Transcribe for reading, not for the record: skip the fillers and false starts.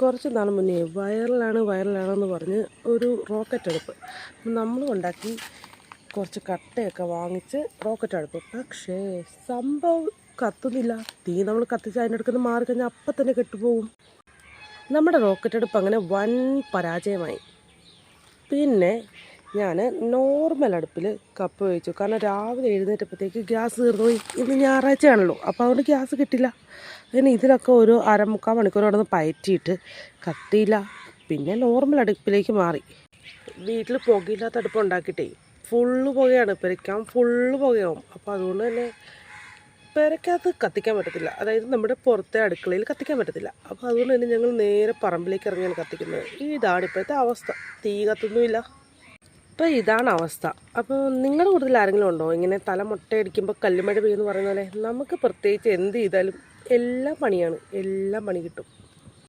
കുറച്ച് നാൾ മുന്നേ വൈറലാണെന്ന് പറഞ്ഞ് ഒരു റോക്കറ്റ് അടുപ്പ് നമ്മൾ ഉണ്ടാക്കി. കുറച്ച് കട്ടയൊക്കെ വാങ്ങിച്ച് റോക്കറ്റ് അടുപ്പ്. പക്ഷേ സംഭവം കത്തുന്നില്ല. തീ നമ്മൾ കത്തിച്ച് അതിൻ്റെ അടുക്കുന്ന മാറി കഴിഞ്ഞാൽ അപ്പം തന്നെ കെട്ടുപോകും. നമ്മുടെ റോക്കറ്റ് അടുപ്പ് അങ്ങനെ വൻ പരാജയമായി. പിന്നെ ഞാൻ നോർമൽ അടുപ്പിൽ കപ്പ് വെച്ചു. കാരണം രാവിലെ എഴുന്നേറ്റപ്പോഴത്തേക്ക് ഗ്യാസ് തീർന്നു പോയി. ഇന്ന് ഞായറാഴ്ചയാണല്ലോ, അപ്പോൾ അതുകൊണ്ട് ഗ്യാസ് കിട്ടില്ല. പിന്നെ ഇതിലൊക്കെ ഒരു 1/4 മണിക്കൂർ കിടന്ന് പയറ്റിയിട്ട് കത്തിയില്ല. പിന്നെ നോർമൽ അടുപ്പിലേക്ക് മാറി. വീട്ടിൽ പുകയില്ലാത്ത അടുപ്പ് ഉണ്ടാക്കിയിട്ടേ ഫുള്ള് പുകയാണ്. പെരയ്ക്കാൻ ഫുള്ള് പുകയാവും. അപ്പോൾ അതുകൊണ്ട് തന്നെ പെരയ്ക്കകത്ത് കത്തിക്കാൻ പറ്റത്തില്ല. അതായത് നമ്മുടെ പുറത്തെ അടുക്കളയിൽ കത്തിക്കാൻ പറ്റത്തില്ല. അപ്പോൾ അതുകൊണ്ട് തന്നെ ഞങ്ങൾ നേരെ പറമ്പിലേക്ക് ഇറങ്ങിയാണ് കത്തിക്കുന്നത്. ഇതാണ് ഇപ്പോഴത്തെ അവസ്ഥ. തീ കത്തുന്നുമില്ല. അപ്പോൾ ഇതാണ് അവസ്ഥ. അപ്പോൾ നിങ്ങളുടെ കൂടുതൽ ആരെങ്കിലും ഉണ്ടോ ഇങ്ങനെ തല മുട്ടയടിക്കുമ്പോൾ കല്ലുമഴ പെയ്യുമെന്ന് പറയുന്ന പോലെ? നമുക്ക് പ്രത്യേകിച്ച് എന്ത് ചെയ്താലും എല്ലാം പണിയാണ്, എല്ലാം പണി കിട്ടും.